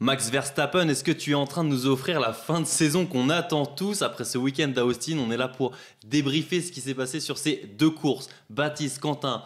Max Verstappen, est-ce que tu es en train de nous offrir la fin de saison qu'on attend tous après ce week-end d'Austin? On est là pour débriefer ce qui s'est passé sur ces deux courses. Baptiste, Quentin,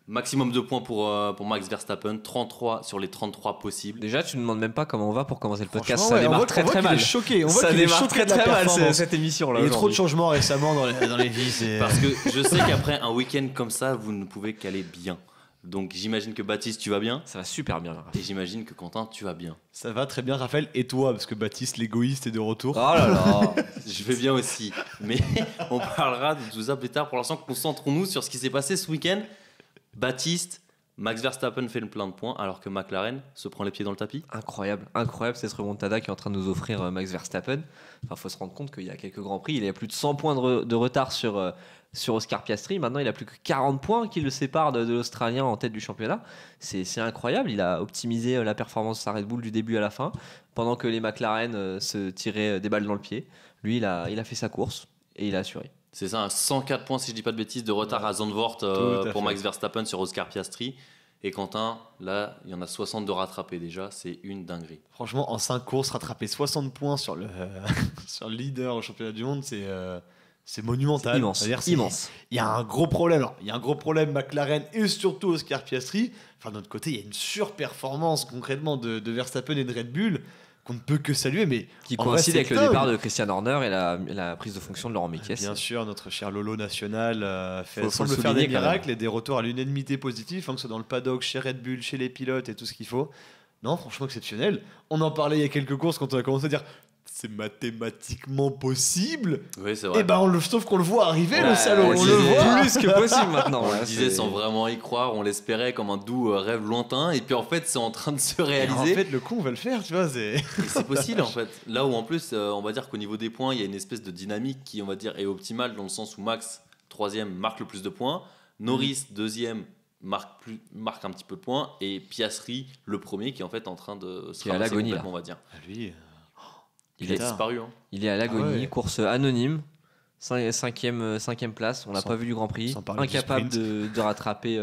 maximum de points pour Max Verstappen, 33 sur les 33 possibles. Déjà, tu ne demandes même pas comment on va pour commencer le podcast. Franchement, Ça démarre très on voit mal. qu'il est choqué. On voit Ça qu'il est démarre choqué très de la très mal performance. cette émission là. Il y a eu trop de changements récemment dans les vies. Parce que je sais qu'après un week-end comme ça, vous ne pouvez qu'aller bien. Donc j'imagine que Baptiste, tu vas bien. Ça va super bien. Et j'imagine que Quentin, tu vas bien. Ça va très bien, Raphaël. Et toi, parce que Baptiste, l'égoïste, est de retour. Oh là là. Je vais bien aussi. Mais on parlera de tout ça plus tard. Pour l'instant, concentrons-nous sur ce qui s'est passé ce week-end. Baptiste, Max Verstappen fait le plein de points alors que McLaren se prend les pieds dans le tapis. Incroyable cette remontada qui est en train de nous offrir Max Verstappen. Enfin, faut se rendre compte qu'il y a quelques grands prix, il y a plus de 100 points de retard sur Oscar Piastri. Maintenant, il a plus que 40 points qui le séparent de l'Australien en tête du championnat. C'est incroyable. Il a optimisé la performance de sa Red Bull du début à la fin, pendant que les McLaren se tiraient des balles dans le pied. Lui, il a fait sa course et il a assuré. C'est ça, 104 points si je dis pas de bêtises de retard à Zandvoort pour Max Verstappen sur Oscar Piastri. Et Quentin, là, il y en a 60 de rattrapés déjà, c'est une dinguerie. Franchement, en 5 courses, rattraper 60 points sur le leader au championnat du monde, c'est monumental. C'est immense. Il y a un gros problème. Alors, il y a un gros problème McLaren et surtout Oscar Piastri. Enfin, d'un autre côté, il y a une surperformance concrètement de Verstappen et de Red Bull qu'on ne peut que saluer, mais qui coïncide avec le départ de Christian Horner et la prise de fonction de Laurent Mekies. Bien sûr, notre cher Lolo national semble faut faire des souligner, miracles et des retours à l'unanimité positive, que ce soit dans le paddock, chez Red Bull, chez les pilotes et tout ce qu'il faut. Non, franchement exceptionnel. On en parlait il y a quelques courses quand on a commencé à dire c'est mathématiquement possible. Oui, c'est vrai. Et ben sauf qu'on le voit arriver, le salaud. On le voit plus que possible maintenant. On le disait sans vraiment y croire, on l'espérait comme un doux rêve lointain, et puis en fait c'est en train de se réaliser. En fait, le coup on va le faire, tu vois. Et c'est possible en fait. Là où en plus, on va dire qu'au niveau des points, il y a une espèce de dynamique qui, on va dire, est optimale dans le sens où Max, 3e, marque le plus de points, Norris, 2e, marque un petit peu de points, et Piastri, le premier, qui est en fait en train de se ramasser complètement, on va dire. Lui. Il a disparu. Hein. Il est à l'agonie, course anonyme, 5e place, on l'a pas vu du Grand Prix, incapable de rattraper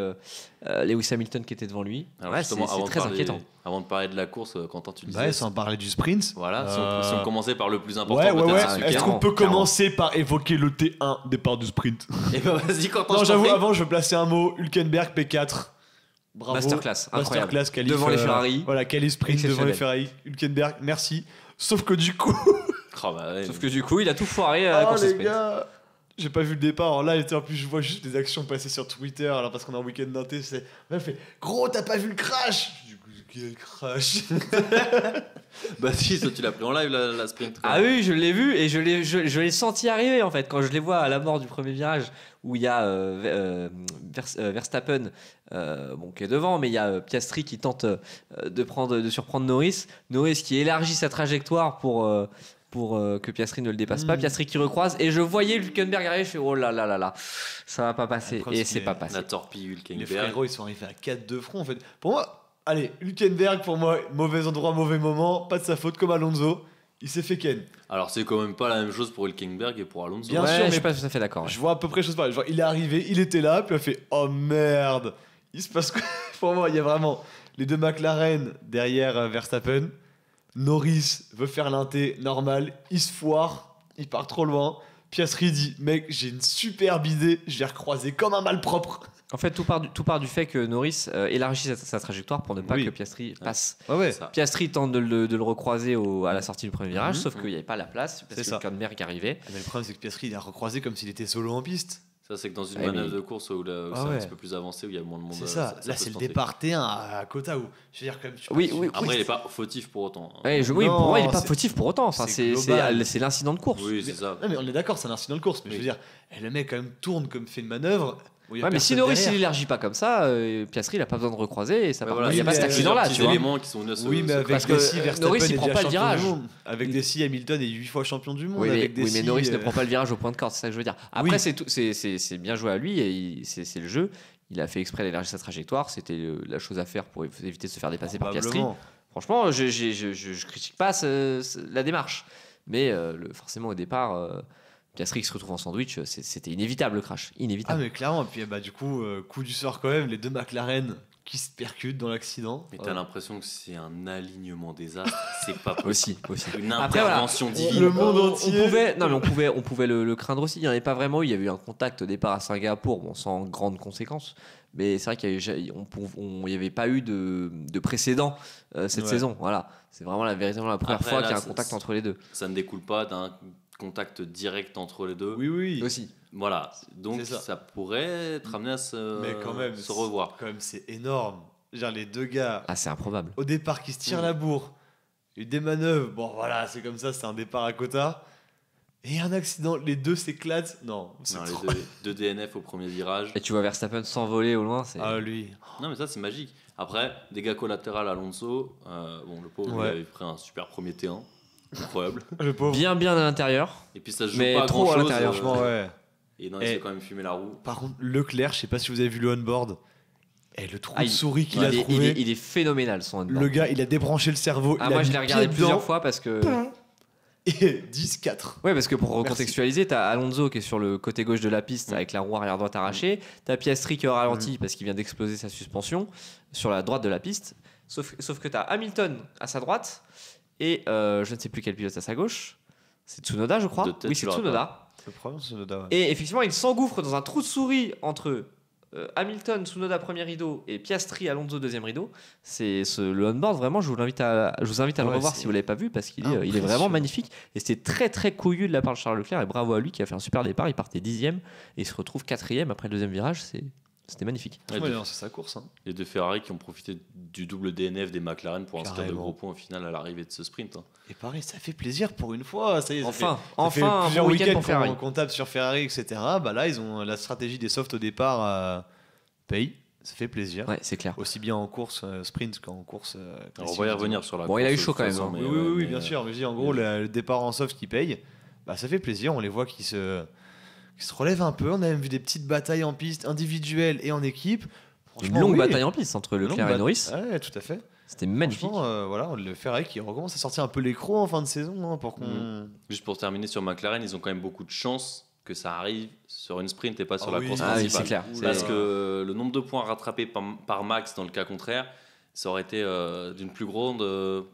Lewis Hamilton qui était devant lui. Alors c'est très inquiétant. Avant de parler de la course, Quentin, tu disais... Ouais, sans parler du sprint. Voilà, si on commençait par le plus important, peut-être. Est-ce qu'on peut commencer par évoquer le T1 départ du sprint? Et ben vas-y, Quentin. Non, j'avoue, avant, je veux placer un mot. Hülkenberg, P4. Bravo. Masterclass, incroyable. Qualif, devant les Ferrari. Voilà, qualif sprint devant les Ferrari. Hülkenberg, merci. Sauf que du coup... Sauf que du coup, il a tout foiré à la course sprint. Gars, j'ai pas vu le départ. Alors là, en plus, je vois juste des actions passer sur Twitter. Alors parce qu'on est en week-end d'inté, elle fait gros, t'as pas vu le crash? Du coup, quel crash? Bah si, tu l'as pris en live la sprint. Ah oui, je l'ai vu et je l'ai senti arriver en fait quand je les vois à la mort du premier virage où il y a Verstappen qui est devant, mais il y a Piastri qui tente de surprendre Norris qui élargit sa trajectoire pour que Piastri ne le dépasse pas. Piastri qui recroise et je voyais Hülkenberg arriver, je fais oh là là là là, ça va pas passer. Et c'est pas passé. La torpille Hülkenberg. Les frérots, ils sont arrivés à 4 de front en fait. Pour moi, allez, Hülkenberg, pour moi, mauvais endroit, mauvais moment, pas de sa faute, comme Alonso. Il s'est fait ken. Alors c'est quand même pas la même chose pour Hülkenberg et pour Alonso. Bien sûr, mais je suis pas tout à fait d'accord. Ouais. Je vois à peu près chose pareille. Il est arrivé, il était là, puis il a fait oh merde. Il se passe quoi? Pour moi, il y a vraiment les deux McLaren derrière Verstappen. Norris veut faire l'inté normal, il se foire, il part trop loin. Piastri dit mec, j'ai une superbe idée, je vais recroiser comme un malpropre. En fait, tout part du fait que Norris élargit sa trajectoire pour ne pas que Piastri passe. Ouais. Piastri tente de le recroiser à la sortie du premier virage, sauf qu'il n'y avait pas la place parce que Hülkenberg arrivait. Mais le problème, c'est que Piastri il a recroisé comme s'il était solo en piste. Ça, c'est que dans une manœuvre de course où c'est un petit peu plus avancé, où il y a moins de monde. C'est ça. Là, c'est le départ T1 à Kota où je veux dire, quand même. Oui. Après, il n'est pas fautif pour autant. Oui, pour moi, il n'est pas fautif pour autant. Enfin, c'est l'incident de course. Oui, c'est ça. Non, mais on est d'accord, c'est un incident de course. Mais je veux dire, le mec, quand même, tourne comme fait une manœuvre. Mais si Norris il élargit pas comme ça, Piastri il a pas besoin de recroiser et ça il y a pas cet accident là, tu vois. Oui, mais avec Desi, Norris il prend pas le virage. Avec Desi, Hamilton est 8 fois champion du monde. Oui, mais Norris ne prend pas le virage au point de corde, c'est ça que je veux dire. Après c'est bien joué à lui et c'est le jeu. Il a fait exprès d'élargir sa trajectoire, c'était la chose à faire pour éviter de se faire dépasser par Piastri. Franchement, je critique pas la démarche, mais forcément au départ Piastri qui se retrouve en sandwich, c'était inévitable le crash, Ah inévitable. mais clairement, et puis du coup, coup du sort quand même, les deux McLaren qui se percutent dans l'accident. Mais t'as l'impression que c'est un alignement des astres, c'est pas Aussi, possible. aussi. Une Après, voilà, intervention divine. le monde on entier. pouvait, non, mais on pouvait le craindre aussi. Il n'y en avait pas vraiment eu. Il y a eu un contact au départ à Singapour, bon, sans grande conséquence. Mais c'est vrai qu'il n'y avait pas eu de précédent cette Ouais. saison. Voilà. C'est vraiment véritablement la première Après, fois là, qu'il y a un ça- contact entre les deux. Ça ne découle pas d'un contact direct entre les deux. Oui. Aussi. Voilà, donc C'est ça. ça pourrait être amené à se, Mais quand même, se revoir. Quand même, c'est énorme. Genre les deux gars, Ah, c'est improbable. au départ, qui se tirent la bourre. Il y a eu des manœuvres. Bon, voilà, c'est comme ça, c'est un départ à quota. Et un accident, les deux s'éclatent. Non, c'est Non, trop. les deux DNF au premier virage. Et tu vois Verstappen s'envoler au loin. C'est... Ah, lui. Non, mais ça, c'est magique. Après, dégâts collatéraux à Alonso. Bon, le pauvre, Ouais. il avait pris un super premier T1. Incroyable. Le pauvre. bien à l'intérieur. Et puis ça se joue Mais pas à trop à grand-chose. l'intérieur, Franchement, ouais. Et non, il Et- s'est quand même fumé la roue. Par contre, Leclerc, je sais pas si vous avez vu le on-board. Et le trou Ah, de souris qu'il il, a est, trouvé. il est phénoménal son handball. Le gars, il a débranché le cerveau. Ah, il a moi, je mis l'ai le regardé pied plusieurs dedans, fois parce que. Et 10-4. Ouais, parce que pour Merci. recontextualiser, t'as Alonso qui est sur le côté gauche de la piste avec la roue arrière droite arrachée. T'as Piastri qui est au ralenti parce qu'il vient d'exploser sa suspension sur la droite de la piste. Sauf que t'as Hamilton à sa droite et je ne sais plus quel pilote à sa gauche. C'est Tsunoda, je crois. De tête, Oui, tu c'est l'auras Tsunoda. Le problème, c'est le dawa. Et effectivement, il s'engouffre dans un trou de souris entre Hamilton, Tsunoda premier rideau et Piastri, Alonso deuxième rideau. Le on-board, vraiment, je vous invite à le Ouais, revoir c'est si vous l'avez pas vu parce qu'il est impressionnant. vraiment magnifique. Et c'était très très couillu de la part de Charles Leclerc et bravo à lui qui a fait un super départ. Il partait 10e et il se retrouve 4e après le deuxième virage. C'était magnifique. Ouais, Ouais, deux- non, c'est sa course. Hein. Les deux Ferrari qui ont profité du double DNF des McLaren pour inscrire de Carrément. gros points au final à l'arrivée de ce sprint. Hein. Et pareil, ça fait plaisir pour une fois. Ça y est, ça Enfin, fait- ça fait enfin un plusieurs bon week-end pour qu'on- Ferrari. qu'on tape sur Ferrari, etc. Bah là, ils ont la stratégie des softs au départ paye. Ça fait plaisir. Ouais, c'est clair. Aussi bien en course sprint qu'en course. Alors, on classique, va y disons. revenir sur la Bon, il a course, eu chaud de toute quand même, façon, hein. mais Oui, ouais, oui, oui, mais, bien sûr. Mais je dis, en gros, le départ en soft qui paye, bah, ça fait plaisir. On les voit qui se relèvent un peu. On a même vu des petites batailles en piste, individuelles et en équipe. Une Franchement, longue oui. bataille en piste entre Une longue Leclerc et bataille. Norris. Ouais, tout à fait. C'était magnifique. Franchement, voilà, le Ferrari qui recommence à sortir un peu l'écro en fin de saison hein, pour qu'on. Juste pour terminer sur McLaren, ils ont quand même beaucoup de chance que ça arrive sur une sprint et pas sur Ah la oui. course Ah oui, principale. c'est clair. Parce C'est- que le nombre de points rattrapés par Max dans le cas contraire, ça aurait été d'une plus grande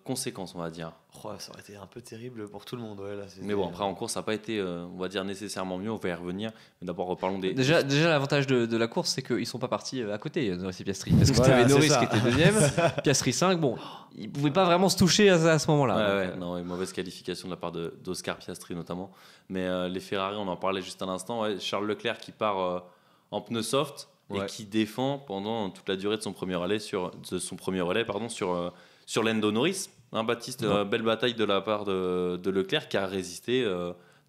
conséquence, on va dire. Oh, ça aurait été un peu terrible pour tout le monde. Ouais, là, c'était- Mais bon, après en course, ça n'a pas été, on va dire, nécessairement mieux. On va y revenir. Mais d'abord, reparlons des. Déjà l'avantage de la course, c'est qu'ils sont pas partis à côté, Norris et Piastri. Parce que Voilà, tu avais c'est Norris ça. qui était deuxième, Piastri 5. Bon, ils pouvaient pas vraiment se toucher à ce moment-là. Ouais, Donc, ouais, non, ouais, mauvaise qualification de la part d'Oscar Piastri notamment. Mais les Ferrari, on en parlait juste à l'instant. Ouais, Charles Leclerc qui part en pneu soft et Ouais. qui défend pendant toute la durée de son premier relais sur Lando Norris. Hein, Baptiste, belle bataille de la part de Leclerc qui a résisté,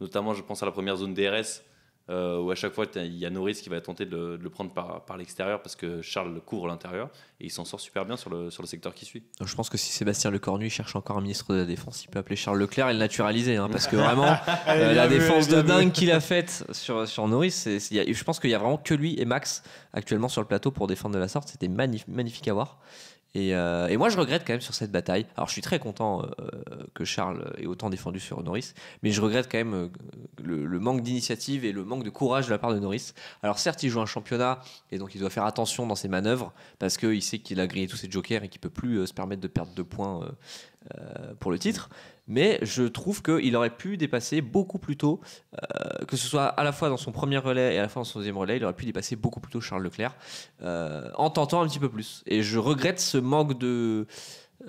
notamment je pense à la première zone DRS où à chaque fois il y a Norris qui va tenter de le prendre par l'extérieur parce que Charles couvre l'intérieur et il s'en sort super bien sur le secteur qui suit. je pense que si Sébastien Lecornu cherche encore un ministre de la Défense, il peut appeler Charles Leclerc et le naturaliser. Hein, parce que vraiment, la défense de dingue qu'il a faite sur Norris, je pense qu'il y a vraiment que lui et Max actuellement sur le plateau pour défendre de la sorte. C'était magnifique à voir. Et moi, je regrette quand même sur cette bataille. Alors, je suis très content que Charles ait autant défendu sur Norris, mais je regrette quand même le manque d'initiative et le manque de courage de la part de Norris. Alors, certes, il joue un championnat et donc il doit faire attention dans ses manœuvres parce qu'il sait qu'il a grillé tous ses jokers et qu'il peut plus se permettre de perdre 2 points pour le titre. Mais je trouve qu'il aurait pu dépasser beaucoup plus tôt, que ce soit à la fois dans son premier relais et à la fois dans son deuxième relais, il aurait pu dépasser beaucoup plus tôt Charles Leclerc en tentant un petit peu plus. Et je regrette ce manque de,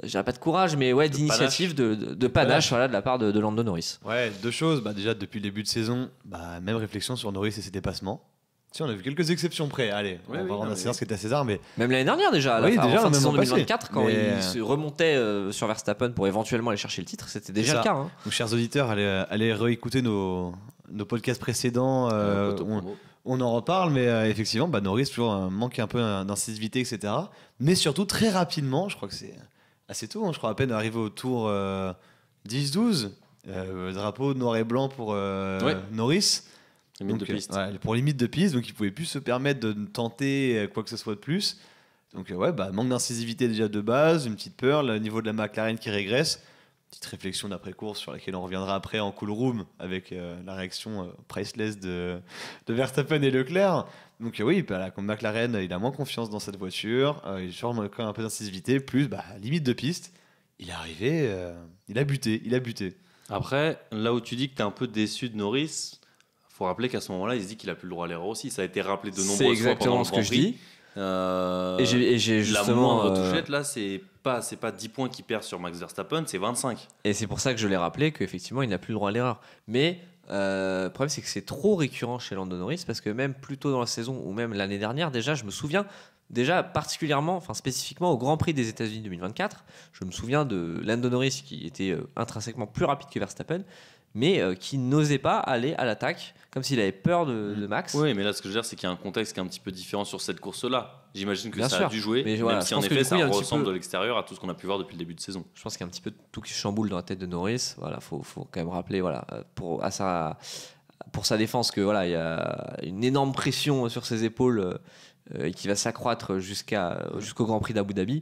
je dirais pas de courage, mais ouais, d'initiative, de panache voilà, de la part de Lando Norris. Ouais, deux choses. Bah, déjà, depuis le début de saison, même réflexion sur Norris et ses dépassements. Si, on a vu quelques exceptions près. Allez, Ouais, on va rendre à César ce qui est à César, mais Même l'année dernière déjà, à la Oui, fin, déjà, en fin de même saison en passé. 2024, quand Mais- il se remontait sur Verstappen pour éventuellement aller chercher le titre, c'était déjà C'est le ça. cas. Hein. donc, chers auditeurs, allez réécouter nos podcasts précédents. On en reparle, mais effectivement, Norris toujours manque un peu d'incisivité, etc. Mais surtout, très rapidement, je crois que c'est assez tôt, hein, je crois à peine arrivé au tour 10-12, drapeau noir et blanc pour Norris. Limite Donc, de piste. ouais, pour limite de piste, donc il pouvait plus se permettre de tenter quoi que ce soit de plus. Donc manque d'incisivité déjà de base, une petite peur, le niveau de la McLaren qui régresse. Petite réflexion d'après-course sur laquelle on reviendra après en cool room avec la réaction priceless de Verstappen et Leclerc. Donc oui, bah, comme McLaren, il a moins confiance dans cette voiture, il change quand même un peu d'incisivité, plus limite de piste. Il est arrivé, il a buté. Après, là où tu dis que tu es un peu déçu de Norris, faut rappeler qu'à ce moment-là, il se dit qu'il a plus le droit à l'erreur aussi. Ça a été rappelé de nombreuses C'est fois exactement pendant le ce Grand que je Prix. dis. Et j'ai La justement. moindre touchette, là, c'est pas 10 points qu'il perd sur Max Verstappen, c'est 25. Et c'est pour ça que je l'ai rappelé qu'effectivement, il n'a plus le droit à l'erreur. Mais le problème, c'est que c'est trop récurrent chez Lando Norris parce que même plus tôt dans la saison ou même l'année dernière, déjà, je me souviens, particulièrement, enfin spécifiquement au Grand Prix des États-Unis 2024, je me souviens de Lando Norris qui était intrinsèquement plus rapide que Verstappen, mais qui n'osait pas aller à l'attaque, comme s'il avait peur de Max. Oui, mais là, ce que je veux dire, c'est qu'il y a un contexte qui est un petit peu différent sur cette course-là. J'imagine que Bien ça sûr. a dû jouer, Mais même voilà, si je en pense que effet, du coup, il y ça a un petit ressemble peu- de l'extérieur à tout ce qu'on a pu voir depuis le début de saison. Je pense qu'il y a un petit peu tout qui chamboule dans la tête de Norris. Voilà, faut quand même rappeler, voilà, pour sa défense, que voilà, il y a une énorme pression sur ses épaules et qui va s'accroître jusqu'au Grand Prix d'Abu Dhabi.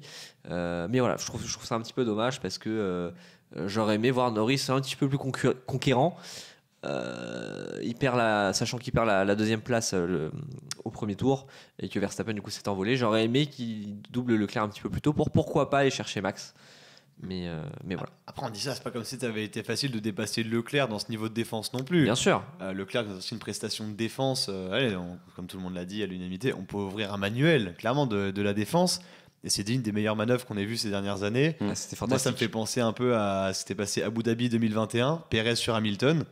Mais voilà, je trouve ça un petit peu dommage parce que j'aurais aimé voir Norris un petit peu plus conquérant. Sachant qu'il perd la deuxième place au premier tour et que Verstappen du coup s'est envolé, j'aurais aimé qu'il double Leclerc un petit peu plus tôt pour pourquoi pas aller chercher Max. Mais voilà. Après, on dit ça, c'est pas comme si ça avait été facile de dépasser Leclerc dans ce niveau de défense non plus. Bien sûr. Leclerc a aussi une prestation de défense, comme tout le monde l'a dit à l'unanimité, on peut ouvrir un manuel clairement de la défense. Et c'est une des meilleures manœuvres qu'on ait vues ces dernières années. Ah, c'était Moi, fantastique. ça me fait penser un peu à ce qui s'était passé à Abu Dhabi 2021, Perez sur Hamilton.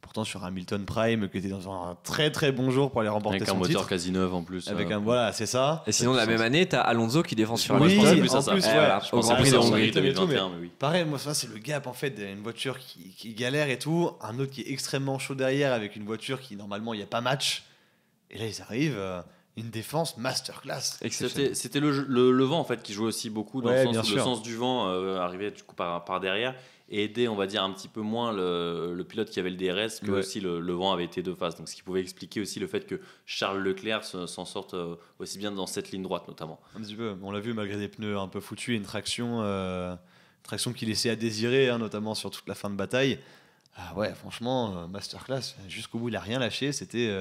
Pourtant, sur Hamilton Prime, qui était dans un très très bon jour pour aller remporter Avec un son moteur titre. quasi neuf en plus. Voilà, c'est ça. Et sinon, la même année, t'as Alonso qui défend sur Oui, Hamilton. plus à en ça. plus, Eh, ouais. voilà, je Au pense Grand à Prix ça de en Hongrie Hongrie 2021, mais oui. Pareil, moi, ça, c'est le gap en fait d'une voiture qui galère et tout. Un autre qui est extrêmement chaud derrière avec une voiture qui, normalement, il n'y a pas match. Et là, ils arrivent, une défense masterclass. Exceptionnel. C'était le vent en fait qui jouait aussi beaucoup dans Ouais, le bien sens où le sûr. sens du vent arrivait du coup par derrière et aidait on va dire un petit peu moins le pilote qui avait le DRS que Ouais. aussi le vent avait été de face, donc ce qui pouvait expliquer aussi le fait que Charles Leclerc s'en sorte aussi bien dans cette ligne droite notamment. Un petit peu. On l'a vu, malgré des pneus un peu foutus et une traction qui laissait à désirer, hein, notamment sur toute la fin de bataille. Ah ouais, franchement, masterclass. Jusqu'au bout, il a rien lâché. C'était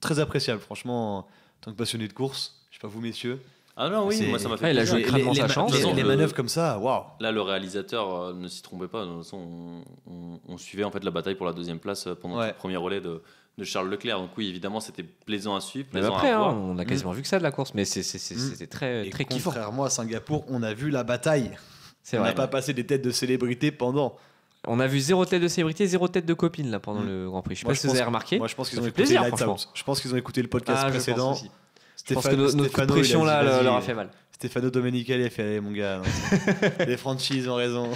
très appréciable, franchement, en tant que passionné de course. Je sais pas vous, messieurs. Ah non oui, C'est- moi ça m'a fait Ah, il a plaisir. joué crânement sa chance. De toute façon, Les le- manœuvres comme ça, waouh. Là, le réalisateur ne s'y trompait pas. De toute façon, on suivait en fait la bataille pour la deuxième place pendant Ouais. le premier relais de Charles Leclerc. Donc oui, évidemment, c'était plaisant à suivre, Mais plaisant après, à hein, voir. on a quasiment vu que ça de la course, mais c'était très, Et très kiffant. contrairement à Singapour, on a vu la bataille. C'est On vrai. n'a pas passé des têtes de célébrités pendant. On a vu 0 tête de célébrité, 0 tête de copine là pendant le Grand Prix. Je sais Moi, pas je si vous pense- avez remarqué. Moi, je pense qu'ils Ça ont fait écouté plaisir, Lights franchement. Out. Je pense qu'ils ont écouté le podcast Ah, je pense précédent. aussi. Je pense que notre coup de Stefano, pression il a là dit, leur a vas-y. fait mal. Stefano Domenicali a fait allez mon gars, non. Les franchises ont raison.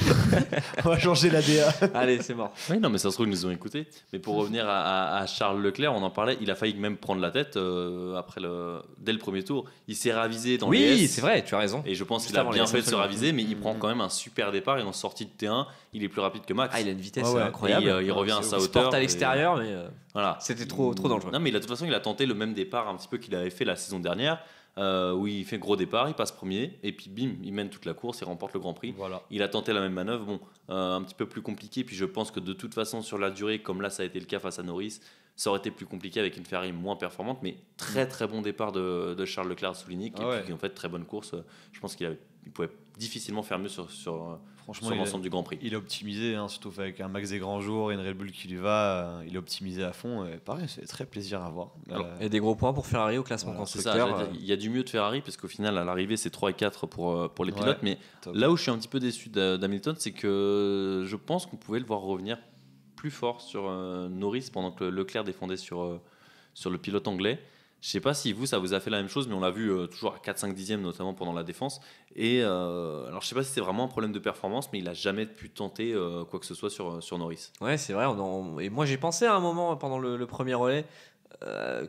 On va changer la DA. Allez, c'est mort. Oui, non, mais ça se trouve, ils nous ont écoutés. Mais pour revenir à Charles Leclerc, on en parlait, il a failli même prendre la tête dès le premier tour. Il s'est ravisé dans les Oui, S. c'est vrai, tu as raison. Et je pense Juste qu'il a avant bien les fait de se absolument. raviser, mais il prend quand même un super départ. Et en sortie de T1, il est plus rapide que Max. Ah, il a une vitesse Ouais, ouais. incroyable. Et, il revient à sa Il hauteur. porte à et- l'extérieur, mais Voilà. c'était trop dangereux. Non, mais de toute façon, il a tenté le même départ un petit peu qu'il avait fait la saison dernière, où il fait gros départ, il passe premier, et puis bim, il mène toute la course, il remporte le Grand Prix. Voilà. Il a tenté la même manœuvre, bon, un petit peu plus compliqué, puis je pense que de toute façon, sur la durée, comme là ça a été le cas face à Norris, ça aurait été plus compliqué avec une Ferrari moins performante, mais très très bon départ de Charles Leclerc à Souligny, Ah ouais. et puis en fait, très bonne course. Je pense qu'il pouvait difficilement faire mieux sur Franchement, sur l'ensemble du Grand Prix. il est optimisé, hein, surtout avec un Max des grands jours et une Red Bull qui lui va. Il est optimisé à fond. Et pareil, c'est très plaisir à voir. Et des gros points pour Ferrari au classement Voilà, C'est ça, constructeur. j'allais dire, il y a du mieux de Ferrari parce qu'au final à l'arrivée c'est 3 et 4 pour les pilotes, Ouais, mais top. là où je suis un petit peu déçu d'Hamilton, c'est que je pense qu'on pouvait le voir revenir plus fort sur Norris pendant que Leclerc défendait sur le pilote anglais. Je sais pas si vous ça vous a fait la même chose, mais on l'a vu toujours à 4-5 dixièmes notamment pendant la défense. Et alors je sais pas si c'est vraiment un problème de performance, mais il a jamais pu tenter quoi que ce soit sur Norris. Ouais, c'est vrai. Et moi, j'ai pensé à un moment pendant le premier relais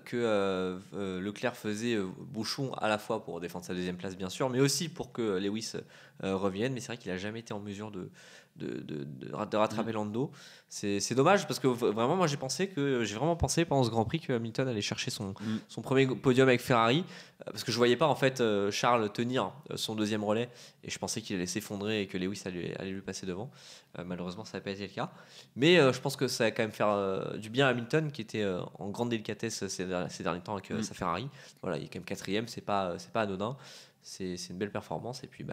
que Leclerc faisait bouchon à la fois pour défendre sa deuxième place, bien sûr, mais aussi pour que Lewis revienne. Mais c'est vrai qu'il a jamais été en mesure de rattraper Lando. C'est dommage parce que vraiment, moi j'ai vraiment pensé pendant ce Grand Prix que Hamilton allait chercher son premier podium avec Ferrari parce que je voyais pas en fait Charles tenir son deuxième relais et je pensais qu'il allait s'effondrer et que Lewis allait lui passer devant. Malheureusement, ça n'a pas été le cas. Mais je pense que ça va quand même faire du bien à Hamilton qui était en grande délicatesse ces derniers temps avec sa Ferrari. Voilà, il est quand même quatrième, c'est pas anodin. C'est une belle performance et puis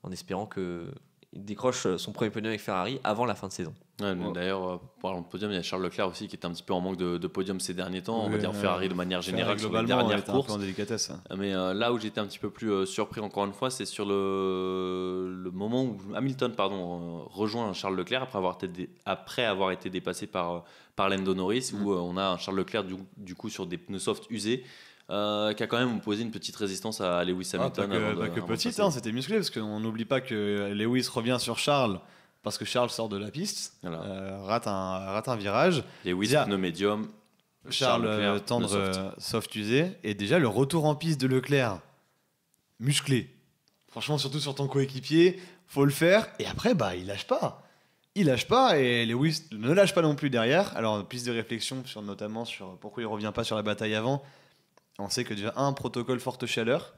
en espérant que il décroche son premier podium avec Ferrari avant la fin de saison. Ouais, d'ailleurs, parlant de podium, il y a Charles Leclerc aussi qui était un petit peu en manque de podium ces derniers temps. On va dire Ferrari de manière générale sur les dernières courses. En délicatesse. Mais là où j'étais un petit peu plus surpris encore une fois, c'est sur le moment où Hamilton rejoint Charles Leclerc après avoir été dépassé par Lando Norris, où on a un Charles Leclerc du coup sur des pneus soft usés. Qui a quand même posé une petite résistance à Lewis Hamilton. Pas que petite, c'était musclé parce qu'on n'oublie pas que Lewis revient sur Charles parce que Charles sort de la piste, rate un virage. Lewis pneu médium, Charles tendre soft usé, et déjà le retour en piste de Leclerc musclé. Franchement, surtout sur ton coéquipier, faut le faire. Et après, il lâche pas. Il lâche pas et Lewis ne lâche pas non plus derrière. Alors, piste de réflexion notamment sur pourquoi il revient pas sur la bataille avant. On sait que déjà, protocole forte chaleur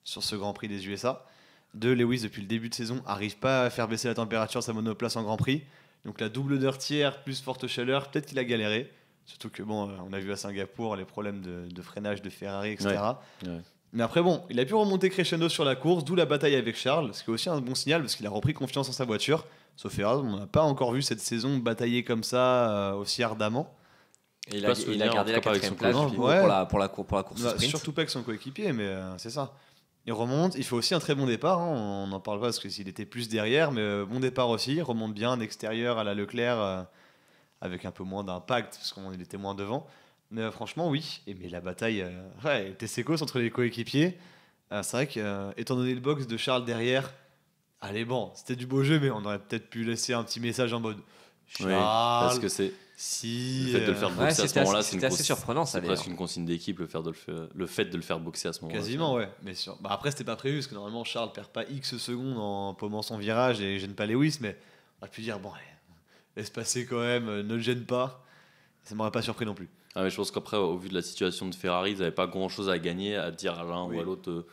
sur ce Grand Prix des USA. 2, Lewis, depuis le début de saison, n'arrive pas à faire baisser la température de sa monoplace en Grand Prix. Donc la double d'heure tiers plus forte chaleur, peut-être qu'il a galéré. Surtout que, on a vu à Singapour les problèmes de freinage de Ferrari, etc. Ouais. Mais après, il a pu remonter crescendo sur la course, d'où la bataille avec Charles, ce qui est aussi un bon signal parce qu'il a repris confiance en sa voiture. Sauf erreur, on n'a pas encore vu cette saison batailler comme ça aussi ardemment. Et il a gardé la quatrième place pour la course sprint. Surtout pas avec son coéquipier, mais c'est ça. Il remonte, il fait aussi un très bon départ, on n'en parle pas parce qu'il était plus derrière, mais bon départ aussi, il remonte bien en extérieur à la Leclerc avec un peu moins d'impact parce qu'il était moins devant. Mais franchement, oui. Mais la bataille était sécos entre les coéquipiers. C'est vrai qu'étant donné le box de Charles derrière, allez c'était du beau jeu, mais on aurait peut-être pu laisser un petit message en mode Charles, parce que c'est si le fait de le faire boxer à ce moment-là, c'était assez surprenant. C'est presque une consigne d'équipe le fait de le faire boxer à ce moment-là. Quasiment, ouais. Mais après, c'était pas prévu parce que normalement Charles perd pas X secondes en paumant son virage et gêne pas Lewis, mais on aurait pu dire laisse passer quand même, ne le gêne pas. Ça m'aurait pas surpris non plus. Mais je pense qu'après, au vu de la situation de Ferrari, ils n'avaient pas grand-chose à gagner, à dire à l'un ou à l'autre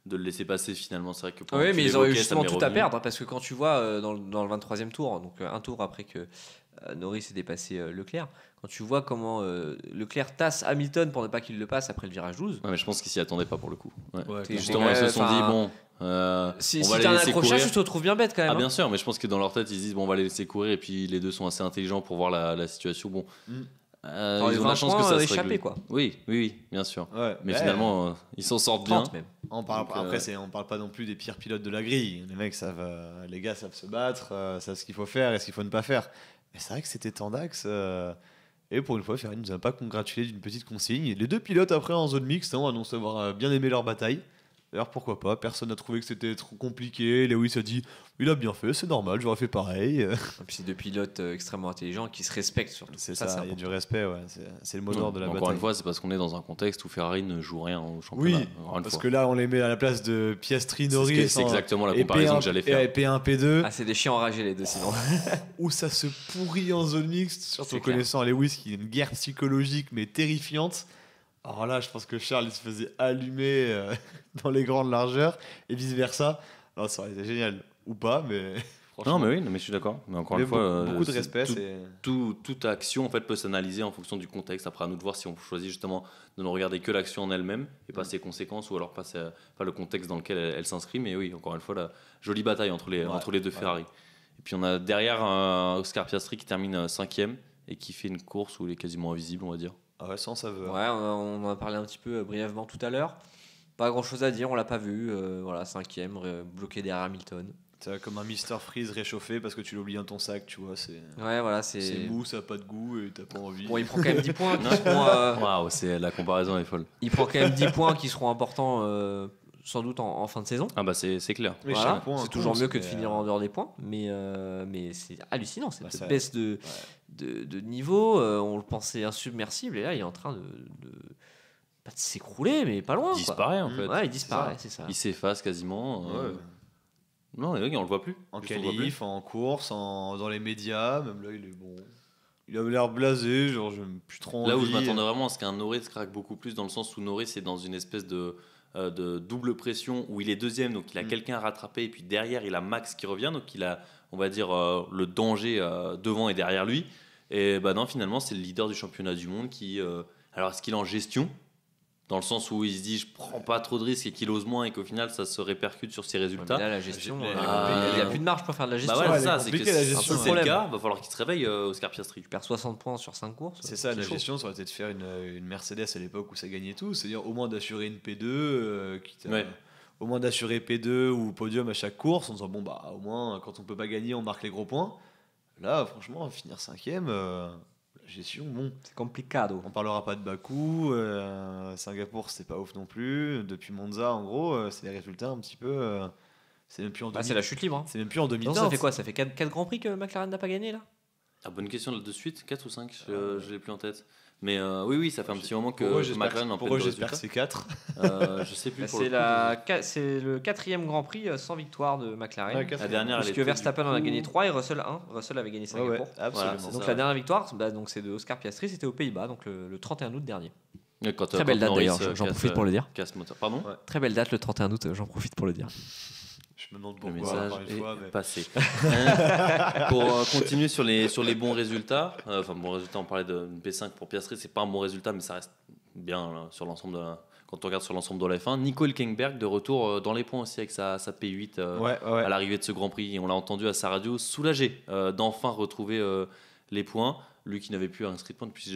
de le laisser passer finalement. C'est vrai que oui, mais ils auraient justement tout à perdre parce que quand tu vois dans le 23e tour, donc un tour après que Norris ait dépassé Leclerc, quand tu vois comment Leclerc tasse Hamilton pour ne pas qu'il le passe après le virage 12. Mais je pense qu'ils s'y attendaient pas pour le coup. Justement, ils se sont dit si t'as un accrochage, tu te retrouves bien bête quand même. Bien sûr, mais je pense que dans leur tête, ils se disent on va les laisser courir et puis les deux sont assez intelligents pour voir la situation. Ils ont la chance que ça se règle. Quoi. Oui, bien sûr. Ouais, mais finalement, ils s'en sortent bien. Même. On parle pas non plus des pires pilotes de la grille. Les gars savent se battre, savent ce qu'il faut faire et ce qu'il faut ne pas faire. Mais c'est vrai que c'était Tandax. Et pour une fois, Ferrari ne nous a pas congratulé d'une petite consigne. Les deux pilotes, après, en zone mixte, ont annoncé avoir bien aimé leur bataille. D'ailleurs, pourquoi pas, personne n'a trouvé que c'était trop compliqué. Lewis a dit il a bien fait, c'est normal, j'aurais fait pareil. Et puis c'est deux pilotes extrêmement intelligents qui se respectent surtout. C'est ça, il y a du respect, c'est le mot d'ordre de la bataille. Encore une fois, c'est parce qu'on est dans un contexte où Ferrari ne joue rien au championnat. Oui, parce que là, on les met à la place de Piastri, Norris. C'est exactement la comparaison que j'allais faire. Et P1, P2. C'est des chiens enragés les deux sinon. Où ça se pourrit en zone mixte, surtout connaissant Lewis qui est une guerre psychologique mais terrifiante. Alors là, je pense que Charles il se faisait allumer dans les grandes largeurs et vice versa. Alors ça aurait été génial ou pas, mais franchement. Non, mais je suis d'accord. Mais encore une fois, beaucoup de respect. Toute action en fait peut s'analyser en fonction du contexte. Après, à nous de voir si on choisit justement de ne regarder que l'action en elle-même et pas ses conséquences ou alors pas le contexte dans lequel elle s'inscrit. Mais oui, encore une fois, la jolie bataille entre les deux Ferrari. Et puis on a derrière Oscar Piastri qui termine 5e et qui fait une course où il est quasiment invisible, on va dire. Ah ouais, sans saveur. Ouais, on en a parlé un petit peu brièvement tout à l'heure. Pas grand chose à dire, on l'a pas vu. 5e, bloqué derrière Hamilton. C'est comme un Mr Freeze réchauffé parce que tu l'oublies dans ton sac, tu vois. C'est mou, ça a pas de goût et t'as pas envie. Bon, il prend quand même 10 points. Waouh, la comparaison est folle. Il prend quand même 10 points qui seront importants sans doute en fin de saison. C'est clair. Voilà. C'est toujours mieux que de finir en dehors des points. Mais c'est hallucinant, cette baisse de niveau. On le pensait insubmersible et là, il est en train pas de s'écrouler, mais pas loin. Il disparaît en fait. Ouais, il disparaît, c'est ça. Il s'efface quasiment. Non, on le voit plus. En Juste, on le voit plus. qualif, en course, dans les médias, même là il est bon. Il avait l'air blasé, genre je plus trop Là où envie. je m'attendais vraiment à ce qu'un Norris craque beaucoup plus, dans le sens où Norris est dans une espèce de double pression où il est deuxième, donc il a quelqu'un à rattraper, et puis derrière il a Max qui revient, donc il a, on va dire, le danger devant et derrière lui. Et bah non, finalement, c'est le leader du championnat du monde qui. Alors, est-ce qu'il est en gestion, dans le sens où il se dit je prends pas trop de risques et qu'il ose moins et qu'au final ça se répercute sur ses Ouais, résultats? mais là, la gestion, Mais- il n'y a plus de marge pour faire de la gestion. Bah ouais, Ouais, c'est elle est ça, c'est que compliquée, la si gestion, c'est le problème. cas, va falloir qu'il se réveille, Oscar Piastri. Tu perds 60 points sur 5 courses. C'est ça, la chaud. gestion, ça aurait été de faire une Mercedes à l'époque où ça gagnait tout, c'est-à-dire au moins d'assurer une P2, Ouais. au moins d'assurer P2 ou podium à chaque course, en disant bon bah au moins quand on peut pas gagner on marque les gros points. Là franchement finir cinquième, la gestion bon, C'est complicado. on parlera pas de Bakou, Singapour c'était pas ouf non plus, depuis Monza en gros c'est les résultats un petit peu, c'est même plus en Bah, c'est la chute libre. Hein. c'est même plus en Non, 2015. ça fait quoi? Ça fait 4 grands prix que McLaren n'a pas gagné là? Ah, bonne question de suite, 4 ou 5, je l'ai plus en tête. Mais oui, ça fait un petit moment que Pour eux, j'espère McLaren en pour pleine eux, de j'espère que résultats. c'est 4. Je sais plus Bah, pour c'est, le coup. c'est le 4e Grand Prix sans victoire de McLaren. Ouais, 4. La dernière, elle Parce que était Verstappen du en a coup- gagné 3 et Russell 1. Russell avait gagné Ouais, Singapour. ouais, absolument. c'est Donc ça, la ouais. dernière victoire, donc c'est de Oscar Piastri, c'était aux Pays-Bas, donc le 31 août dernier. Et quand, Très belle quand date Norris, d'ailleurs, j'en casse, profite pour le dire. casse moteur. Pardon. Ouais. Très belle date le 31 août, j'en profite pour le dire. Je me demande Le pourquoi message encore une est fois, mais... passé. Pour continuer sur les bons résultats, enfin bons résultats, on parlait de P5 pour Piastri, c'est pas un bon résultat, mais ça reste bien là, sur l'ensemble quand on regarde sur l'ensemble de la F1. Nico Hülkenberg de retour dans les points aussi avec sa P8 Ouais, ouais. à l'arrivée de ce Grand Prix. Et on l'a entendu à sa radio, soulagé d'enfin retrouver les points. Lui qui n'avait plus inscrit de points depuis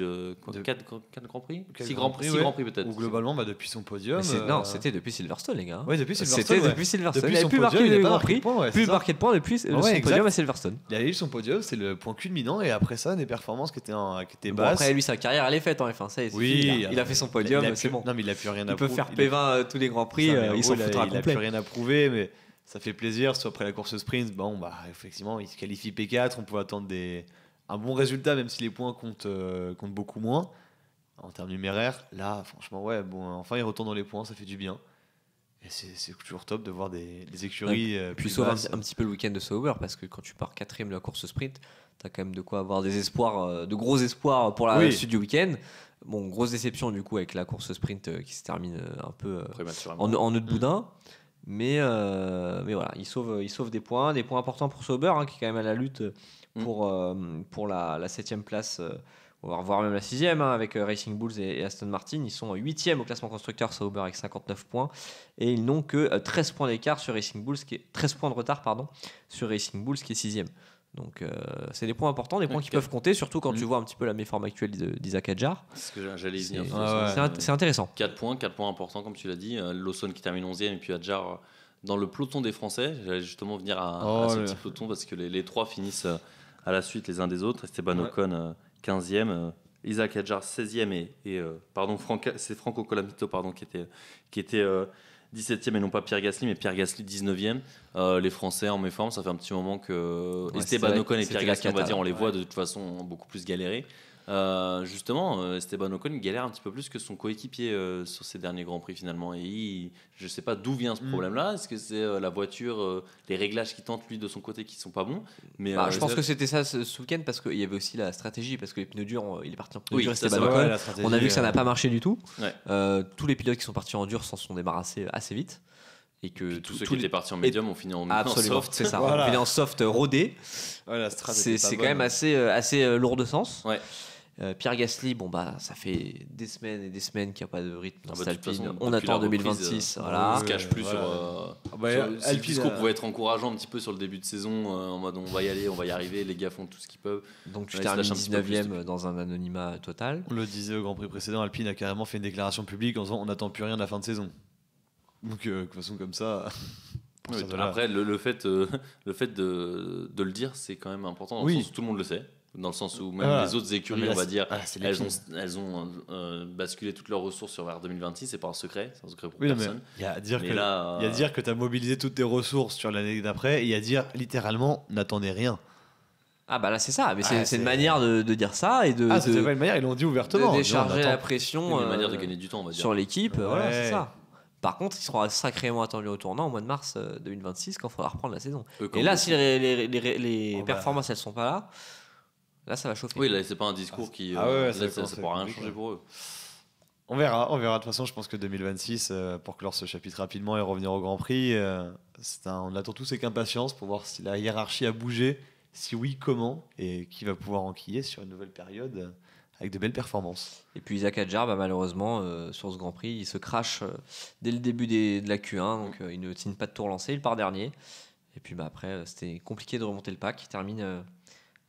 4 Grands Prix, 6 Grands Prix, ouais. Grands Prix peut-être. Ou globalement, bah, depuis son podium. Mais non, c'était depuis Silverstone, les gars. Ouais, depuis Silverstone. C'était ouais. depuis Silverstone. Depuis il n'avait son plus marqué podium, il a de pas Grand marqué de Prix, points, ouais, plus c'est ça. marqué de points depuis Ouais, son exact. podium à Silverstone. Il a eu son podium, c'est le point culminant, et après ça, des performances qui étaient Bon, basses. après, lui, sa carrière, elle est faite en F1. Ça, y est, c'est Oui, fini, là. Il a fait son podium, il a c'est plus- bon. Non, mais il a plus rien à Il peut prouver. faire P20 tous les Grands Prix, Ça, mais en il gros, s'en foutra il a plus complet. rien à prouver, mais ça fait plaisir. Soit après la course sprint, bon, bah, effectivement, il se qualifie P4, on peut attendre un bon résultat, même si les points comptent beaucoup moins en termes numéraires. Là, franchement, ouais, bon, enfin, il retourne dans les points, ça fait du bien. Et c'est toujours top de voir des écuries Puis plus sauve basses. un petit peu le week-end de Sauber parce que quand tu pars 4ème de la course sprint, t'as quand même de quoi avoir des espoirs, de gros espoirs pour la Oui. suite du week-end. Bon, grosse déception du coup avec la course sprint qui se termine un peu Prématurément. en nœud de boudin. Mais voilà, il sauve des points importants pour Sauber qui est quand même à la lutte pour la 7ème place. On va revoir même la 6ème avec Racing Bulls et Aston Martin. Ils sont 8e au classement constructeur Sauber avec 59 points. Et ils n'ont que 13 points d'écart sur Racing Bulls, 13 points de retard sur Racing Bulls qui est 6e. Donc c'est des points importants, des points qui peuvent compter, surtout quand tu vois un petit peu la méforme actuelle d'Isaac Hadjar. C'est ce que j'allais y C'est venir. c'est intéressant. 4 points importants comme tu l'as dit. Lawson qui termine 11e et puis Hadjar dans le peloton des Français. J'allais justement venir à ce petit peloton parce que les trois finissent à la suite les uns des autres. Esteban Ocon 15e, Isaac Hadjar 16e pardon, c'est Franco Colapinto qui était 17e et non pas Pierre Gasly, mais Pierre Gasly 19e. Les Français en méforme, ça fait un petit moment que Esteban Ocon et Pierre Gasly, on va dire, on les voit de toute façon beaucoup plus galérer. Justement, Esteban Ocon il galère un petit peu plus que son coéquipier sur ces derniers Grands Prix finalement. Et je sais pas d'où vient ce problème-là. Est-ce que c'est la voiture, les réglages qui tentent lui de son côté qui sont pas bons? Mais Je pense que c'était ça ce week-end parce qu'il y avait aussi la stratégie, parce que les pneus durs, il est parti en pneus durs, ça, Esteban c'est Ocon. la stratégie, On a vu que ça n'a pas marché du tout. Ouais. Tous les pilotes qui sont partis en dur s'en sont débarrassés assez vite. Et que tous ceux qui étaient partis en médium ont fini en absolument, soft. c'est ça. Voilà. On finit en soft rodé. Ouais, la strat était pas C'est quand bonne. même assez lourd de sens. Ouais. Pierre Gasly, bon ça fait des semaines et des semaines qu'il n'y a pas de rythme dans cette de toute Alpine. façon, On depuis attend la reprise, 2026. on Voilà. se cache plus Voilà. sur si le discours pouvait être encourageant un petit peu sur le début de saison en mode on va y aller, on va y arriver, les gars font tout ce qu'ils peuvent. Donc tu Ouais, termines il se lâche un petit peu plus 19e dans un anonymat total. On le disait au Grand Prix précédent, Alpine a carrément fait une déclaration publique en disant on n'attend plus rien de la fin de saison. Donc de toute façon comme ça. Ouais, ça, voilà. après le fait de le dire c'est quand même important dans le sens où tout le monde le sait. Dans le sens où même les autres écuries, Mais là, on va dire, c'est elles ont basculé toutes leurs ressources vers 2026. C'est pas un secret, c'est un secret pour Oui, non, mais personne. il y a à dire Mais que là, il y a à dire que tu as mobilisé toutes tes ressources sur l'année d'après et il y a à dire littéralement n'attendez rien. Ah bah là c'est ça, mais Ah, c'est une manière de dire ça et c'était pas une manière, ils l'ont dit ouvertement. de Ils ont dit, décharger on la attend. pression une manière de gagner du temps, on va dire. sur l'équipe. Voilà, c'est ça. Par contre, il sera sacrément attendu au tournant au mois de mars 2026 quand il faudra reprendre la saison. Comme Et là, beaucoup. si les Oh, bah. performances elles sont pas là, ça va chauffer. Oui, là, c'est pas un discours qui. Ah ouais, là, ça ça commence à pourra rien être changer pour eux. On verra. De toute façon, je pense que 2026, pour clore ce chapitre rapidement et revenir au Grand Prix, on attend tous avec impatience pour voir si la hiérarchie a bougé, si oui, comment, et qui va pouvoir enquiller sur une nouvelle période avec de belles performances. Et puis Isaac Hadjar, malheureusement, sur ce Grand Prix, il se crache dès le début de la Q1, donc il ne signe pas de tour lancé, il part dernier. Et puis après, c'était compliqué de remonter le pack. Il termine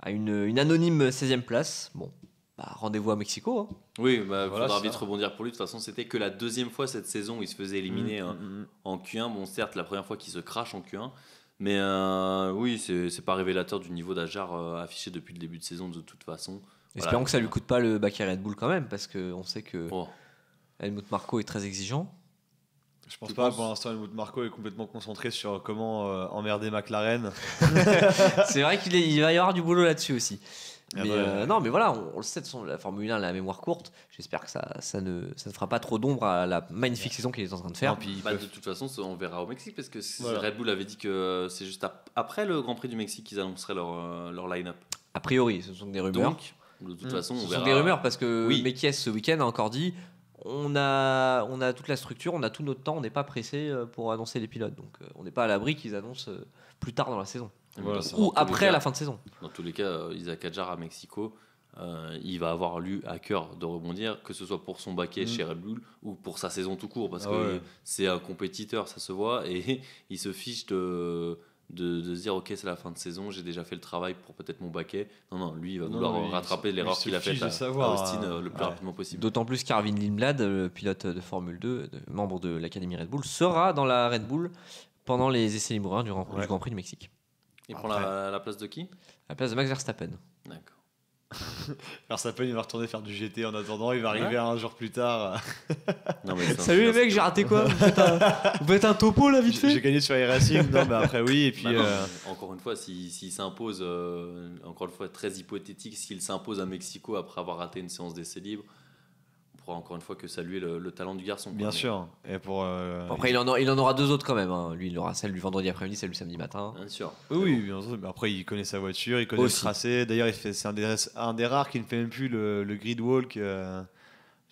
à une anonyme 16e place. Bon, rendez-vous à Mexico. Hein. Oui, il Voilà, faudra ça. vite rebondir pour lui. De toute façon, c'était que la deuxième fois cette saison où il se faisait éliminer en Q1. Bon, certes, la première fois qu'il se crache en Q1. Mais oui, c'est pas révélateur du niveau d'Adjar affiché depuis le début de saison de toute façon. Espérons que ça lui coûte pas le bac à Red Bull quand même, parce qu'on sait que Oh. Helmut Marko est très exigeant. Je pense Tu pas, penses pour l'instant, Helmut Marko est complètement concentré sur comment emmerder McLaren. C'est vrai qu'il va y avoir du boulot là-dessus aussi. Ah Mais bah, non, mais voilà, on le sait, de toute façon, la Formule 1 a la mémoire courte. J'espère que ça ne fera pas trop d'ombre à la magnifique saison qu'il est en train de faire. non, puis ils Bah, peuvent- de toute façon, on verra au Mexique parce que Voilà. Red Bull avait dit que c'est juste après le Grand Prix du Mexique qu'ils annonceraient leur line-up. A priori, ce sont des rumeurs. Donc, de toute façon, on Ce verra. sont des rumeurs parce que Oui. Mekies ce week-end a encore dit on a toute la structure, on a tout notre temps, on n'est pas pressé pour annoncer les pilotes. Donc on n'est pas à l'abri qu'ils annoncent plus tard dans la saison. Voilà, Dans ça. tous Ou les après cas- la fin de saison. Dans tous les cas, Isaac Hadjar à Mexico, il va avoir lui à cœur de rebondir, que ce soit pour son baquet chez Red Bull ou pour sa saison tout court, parce Ah que ouais. c'est un compétiteur, ça se voit, et il se fiche de se dire ok, c'est la fin de saison, j'ai déjà fait le travail pour peut-être mon baquet. Non, lui il va Non, vouloir lui, rattraper il l'erreur se qu'il a fiche faite de à savoir, Austin le plus ouais. rapidement possible. D'autant plus qu'Arvin Lindblad, le pilote de Formule 2, membre de l'Académie Red Bull, sera dans la Red Bull pendant les essais libres 1 du Ouais. Grand Prix du Mexique. Il prend Après. la place de qui À la place de Max Verstappen. D'accord. Verstappen, il va retourner faire du GT en attendant, il va arriver un jour plus tard. Non, mais c'est un Salut les super mecs, j'ai raté quoi Vous faites un topo là vite J'ai fait gagné sur iRacing, non, mais après oui, et puis Bah non, mais encore une fois, s'il s'impose, encore une fois très hypothétique, s'il s'impose à Mexico après avoir raté une séance d'essai libre, on pourra encore une fois que saluer le talent du garçon. bien Mais- sûr. Et pour Après, il en aura deux autres quand même. Hein. Lui, il aura celle du vendredi après-midi, celle du samedi matin. Bien sûr. oui, bien sûr, mais après il connaît sa voiture, il connaît Aussi. le tracé. D'ailleurs, c'est un des rares qui ne fait même plus le grid walk.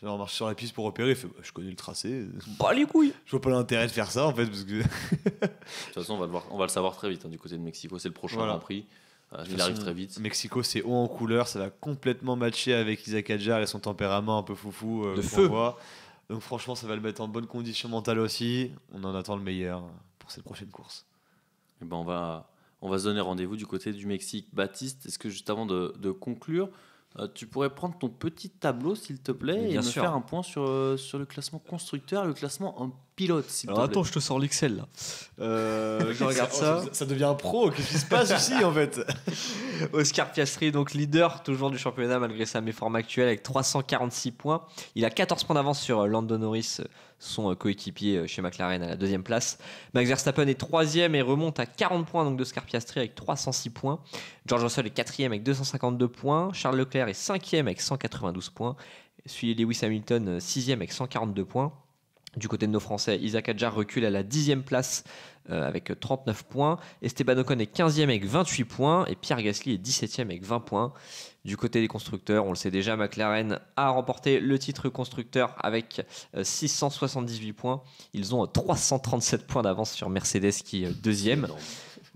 Genre, on marche sur la piste pour repérer. Il fait, je connais le tracé. Pas les couilles. Je vois pas l'intérêt de faire ça en fait, parce que De toute façon, on va le savoir très vite du côté de Mexico. C'est le prochain Voilà. Grand Prix. De Il toute arrive façon, très vite. Mexico, c'est haut en couleur, ça va complètement matcher avec Isaac Hadjar et son tempérament un peu foufou De qu'on feu. voit. Donc franchement, ça va le mettre en bonne condition mentale aussi. On en attend le meilleur pour cette prochaine course. Eh ben, on va se donner rendez-vous du côté du Mexique. Baptiste, est-ce que juste avant de conclure, tu pourrais prendre ton petit tableau, s'il te plaît, Mais et bien me sûr. faire un point sur le classement constructeur et le classement en pilote, s'il te plaît. je te sors l'Excel là. Je regarde ça. Ça devient pro, qu'est-ce qui se passe ici en fait? Oscar Piastri, donc leader toujours du championnat malgré sa méforme actuelle avec 346 points. Il a 14 points d'avance sur Lando Norris, son coéquipier chez McLaren à la deuxième place. Max Verstappen est troisième et remonte à 40 points donc d'Oscar Piastri avec 306 points. George Russell est quatrième avec 252 points. Charles Leclerc est cinquième avec 192 points. Suivi Lewis Hamilton sixième avec 142 points. Du côté de nos Français, Isaac Hadjar recule à la 10e place avec 39 points. Esteban Ocon est 15e avec 28 points. Et Pierre Gasly est 17e avec 20 points. Du côté des constructeurs, on le sait déjà, McLaren a remporté le titre constructeur avec 678 points. Ils ont 337 points d'avance sur Mercedes qui est deuxième. Énorme.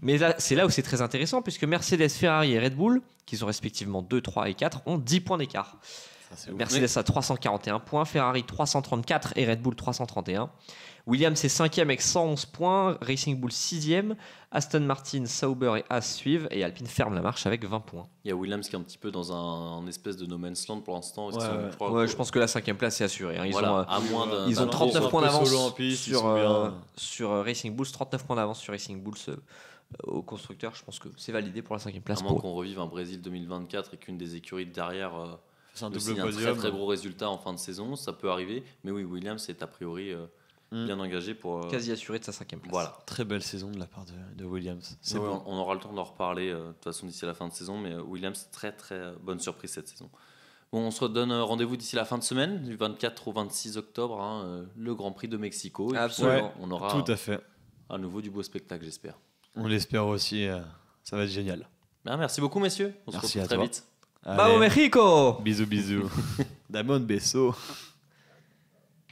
Mais là, c'est là où c'est très intéressant puisque Mercedes, Ferrari et Red Bull, qui sont respectivement 2, 3 et 4, ont 10 points d'écart. Ça, c'est ouf. Mercedes a 341 points, Ferrari 334 et Red Bull 331. Williams est 5e avec 111 points, Racing Bull 6e, Aston Martin, Sauber et Haas suivent et Alpine ferme la marche avec 20 points. Il y a Williams qui est un petit peu dans un espèce de no man's land pour l'instant. Parce Ouais, qu'ils ouais. crois Ouais, que- je pense que la 5e place est assurée. Hein. Ils voilà, ont, à moins d'un- ils ont d'un 39 gros- points un peu d'avance solo en piste, ils sur, sont bien. sur Racing Bulls, 39 points d'avance sur Racing Bulls au constructeur. Je pense que c'est validé pour la 5e place. À moins Pour eux. qu'on revive un Brésil 2024 et qu'une des écuries de derrière C'est un double signe un très podium. très gros résultat en fin de saison, ça peut arriver. Mais oui, Williams est a priori bien engagé pour. Quasi assuré de sa 5e place. Voilà. Très belle saison de la part de Williams. C'est Ouais, bon. on aura le temps d'en reparler de toute façon d'ici à la fin de saison, mais Williams, très très bonne surprise cette saison. Bon, on se redonne rendez-vous d'ici la fin de semaine, du 24 au 26 octobre, hein, le Grand Prix de Mexico. Et puis, Absolument. on aura Tout à fait. à nouveau du beau spectacle, j'espère. On l'espère aussi. Ça va être génial. Bien, merci beaucoup, messieurs. On Merci se retrouve à très toi. vite. Vamos Mexico! Bisous, bisous. Damon Besso.